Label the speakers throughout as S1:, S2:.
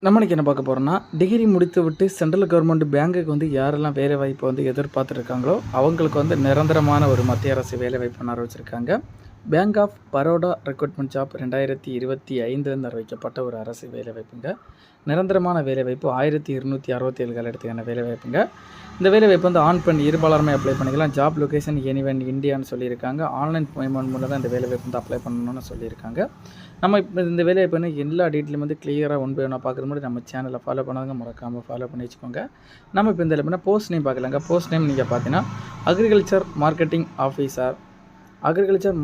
S1: நம்ம இன்னைக்கு என்ன பார்க்க போகிறோம்னா, டிகிரி முடித்துவிட்டு சென்ட்ரல் கவர்மெண்ட் பேங்குக்கு வந்து யாரெல்லாம் வேலைவாய்ப்பு வந்து எதிர்பார்த்துருக்காங்களோ, அவங்களுக்கு வந்து நிரந்தரமான ஒரு மத்திய அரசு வேலைவாய்ப்பு அறிவிச்சிருக்காங்க. Bank of Baroda recruitment job 2025 அறிவிக்கப்பட்ட ஒரு அரசு வேலைவாய்ப்புங்க. நிரந்தரமான வேலைவாய்ப்பு 1267 காலெடுத்துக்கான வேலைவாய்ப்புங்க. இந்த வேலைவாய்ப்பு வந்து ஆண் பெண் இருபாலருமே அப்ளை பண்ணிக்கலாம். ஜாப் லொகேஷன் எனிவன் இந்தியான்னு சொல்லியிருக்காங்க. ஆன்லைன் பேமெண்ட் மூலம் தான் இந்த வேலைவாய்ப்பு வந்து அப்ளை பண்ணணும்னு சொல்லியிருக்காங்க. நம்ம இப்போ இந்த வேலைவாய்ப்பு எல்லா டீட்டெயிலும் வந்து கிளியராக ஒன் பை ஒன்னாக பார்க்குற மாதிரி நம்ம சேனலை ஃபாலோ பண்ணாதவங்க மறக்காமல் ஃபாலோ பண்ணி வச்சுக்கோங்க. நம்ம இப்போ இந்த வேலைனா போஸ்ட் நேம் பார்க்கலாங்க. போஸ்ட் நேம் நீங்கள் பார்த்தீங்கன்னா அக்ரிகல்ச்சர்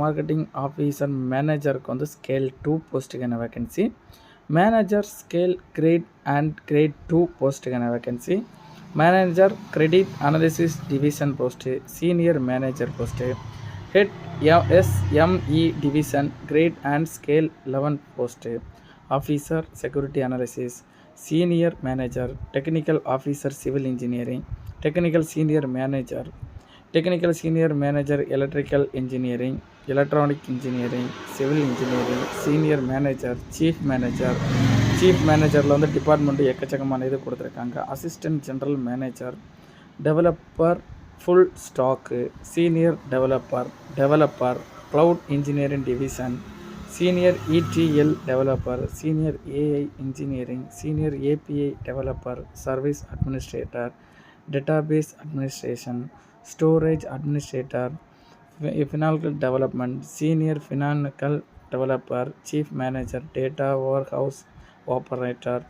S1: மார்க்கெட்டிங் ஆஃபீஸர் மேனேஜருக்கு வந்து ஸ்கேல் 2 போஸ்ட்டுக்கான vacancy. Manager scale grade and grade 2 போஸ்ட்டுக்கான vacancy. Manager credit analysis division post, senior manager post. Head SME division grade and scale 11 post. Officer security analysis, senior manager, technical officer civil engineering, technical senior manager electrical engineering, electronic engineering, civil engineering, senior manager, chief மேனேஜரில் வந்து department எக்கச்சக்கமான இது கொடுத்துருக்காங்க. Assistant general manager, developer full stack, senior developer cloud engineering division, senior ETL developer, senior AI engineering, senior API developer, service administrator, database administration, storage administrator, financial development, senior financial developer, chief manager, data warehouse operator,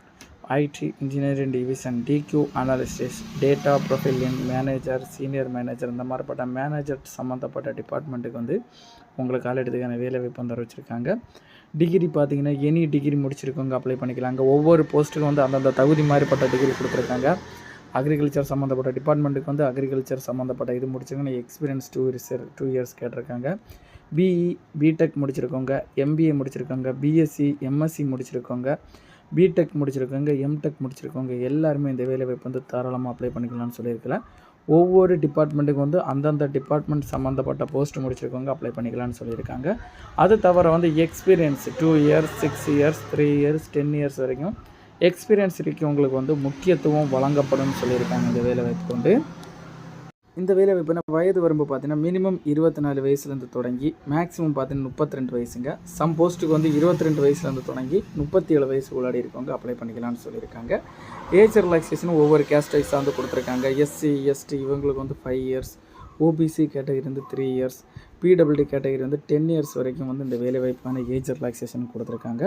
S1: IT engineering division, DQ analysis, data profiling manager, senior manager, இந்த மாதிரிப்பட்ட manager சம்மந்தப்பட்ட டிபார்ட்மெண்ட்டுக்கு வந்து உங்களுக்கு காலெடுத்துக்கான வேலைவாய்ப்பு வந்து வச்சுருக்காங்க. Degree பார்த்தீங்கன்னா எனி டிகிரி முடிச்சிருக்கவங்க அப்ளை பண்ணிக்கலாங்க. ஒவ்வொரு போஸ்ட்டுக்கும் வந்து அந்தந்த தகுதி மாதிரிப்பட்ட டிகிரி கொடுத்துருக்காங்க. அக்ரிகல்ச்சர் சம்மந்தப்பட்ட டிபார்ட்மெண்ட்டுக்கு வந்து அக்ரிகல்ச்சர் சம்மந்தப்பட்ட இது முடிச்சிருக்கோங்க. எக்ஸ்பீரியன்ஸ் 2 இயர்ஸ் கேட்டிருக்காங்க. பிடெக் முடிச்சிருக்கோங்க, MBA முடிச்சிருக்கோங்க, BSc MSc முடிச்சிருக்கோங்க, பிடெக் முடிச்சிருக்கோங்க, எம்டெக் முடிச்சிருக்கோங்க, எல்லாருமே இந்த வேலைவாய்ப்பு வந்து தாராளமாக அப்ளை பண்ணிக்கலாம்னு சொல்லியிருக்கலாம். ஒவ்வொரு டிபார்ட்மெண்ட்டுக்கு வந்து அந்தந்த டிபார்ட்மெண்ட் சம்மந்தப்பட்ட போஸ்ட் முடிச்சிருக்கவங்க அப்ளை பண்ணிக்கலாம்னு சொல்லியிருக்காங்க. அது தவிர வந்து experience 2 years, 6 years, 3 years, 10 years வரைக்கும் எக்ஸ்பீரியன்ஸ் இருக்கவங்களுக்கு வந்து முக்கியத்துவம் வழங்கப்படும் சொல்லியிருக்காங்க. இந்த வேலைவாய்ப்பு வந்து இந்த வேலைவாய்ப்புனா வயது வரம்பு பார்த்தீங்கன்னா மினிமம் 24 வயசுலேருந்து தொடங்கி மேக்ஸிமம் பார்த்தீங்கன்னா 32 வயசுங்க. சம் போஸ்ட்டுக்கு வந்து 22 வயசுலேருந்து தொடங்கி 37 வயசு உள்ளாடி இருக்கவங்க அப்ளை பண்ணிக்கலாம்னு சொல்லியிருக்காங்க. ஏஜ் ரிலாக்ஸேஷனும் ஒவ்வொரு கேஸ்ட் வைஸாக வந்து கொடுத்துருக்காங்க. SC ST இவங்களுக்கு வந்து 5 இயர்ஸ், OBC கேட்டகரி வந்து 3 இயர்ஸ், PWD கேட்டகரி வந்து 10 இயர்ஸ் வரைக்கும் வந்து இந்த வேலைவாய்ப்பான ஏஜ் ரிலாக்ஸேஷன் கொடுத்துருக்காங்க.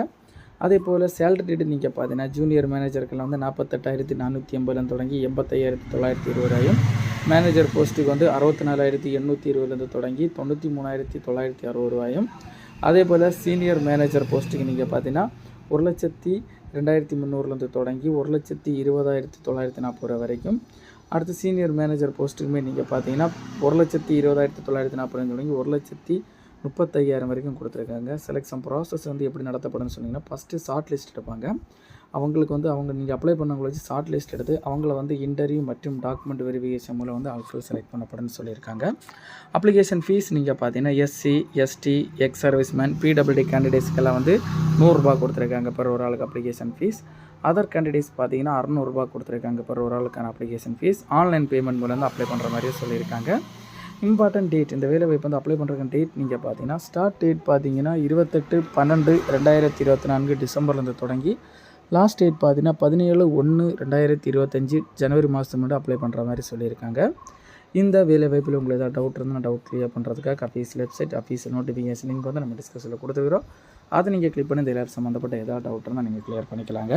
S1: அதே போல் சேலரி டேட் நீங்கள் பார்த்தீங்கன்னா ஜூனியர் மேனேஜருக்கெல்லாம் வந்து 48,480 தொடங்கி 85,920 மேனேஜர் போஸ்ட்டுக்கு வந்து 64,820 தொடங்கி 93,960. அதே போல் சீனியர் மேனேஜர் போஸ்ட்டுக்கு நீங்கள் பார்த்தீங்கன்னா 1,02,300 தொடங்கி 1,20,940 வரைக்கும். அடுத்து சீனியர் மேனேஜர் போஸ்ட்டுக்குமே நீங்கள் பார்த்தீங்கன்னா 1,20,940 தொடங்கி 1,35,000 வரைக்கும் கொடுத்துருக்காங்க. செலெக்ஷன் ப்ராசஸ் வந்து எப்படி நடத்தப்படும்னு சொன்னீங்கன்னா, ஃபஸ்ட்டு ஷார்ட் லிஸ்ட் எடுப்பாங்க. அவங்களுக்கு வந்து நீங்கள் அப்ளை பண்ணவங்களை வச்சு ஷார்ட் லிஸ்ட் எடுத்து அவங்கள வந்து இன்டர்வியூ மற்றும் டாக்குமெண்ட் வெரிஃபிகேஷன் மூலம் வந்து ஆட்கள் செலக்ட் பண்ணப்படும்னு சொல்லியிருக்காங்க. அப்ளிகேஷன் ஃபீஸ் நீங்கள் பார்த்தீங்கன்னா SC ST X serviceman PWD கேண்டிடேட்ஸ்க்கெல்லாம் வந்து 100 ரூபா கொடுத்துருக்காங்க per ஒரு ஆளுக்கு அப்ளிகேஷன் ஃபீஸ். அதர் கேண்டிடேட்ஸ் பார்த்தீங்கன்னா 600 ரூபா கொடுத்துருக்காங்க per ஒரு ஆளுக்கான அப்ளிகேஷன் ஃபீஸ். ஆன்லைன் பேமெண்ட் மூலம் வந்து அப்ளை பண்ணுற மாதிரியே சொல்லியிருக்காங்க. இம்பார்ட்டன்ட் டேட் இந்த வேலைவாய்ப்பு வந்து அப்ளை பண்ணுற டேட் நீங்கள் பார்த்தீங்கன்னா ஸ்டார்ட் டேட் பார்த்தீங்கன்னா 28/12/2024 டிசம்பர்லேருந்து தொடங்கி லாஸ்ட் டேட் பார்த்தீங்கன்னா 17/1/2025 ஜனவரி மாதம் மட்டும் அப்ளை பண்ணுற மாதிரி சொல்லியிருக்காங்க. இந்த வேலைவாய்ப்பில் உங்களுக்கு ஏதாவது டவுட் இருந்தால் டவுட் கிளியர் பண்ணுறதுக்காக official website official notification link வந்து நம்ம டிஸ்கஷனில் கொடுத்துக்கிறோம். அதை நீங்கள் கிளிக் பண்ணி இந்த எல்லாரும் சம்மந்தப்பட்ட ஏதாவது டவுட் இருந்தால் நீங்கள் கிளியர் பண்ணிக்கலாங்க.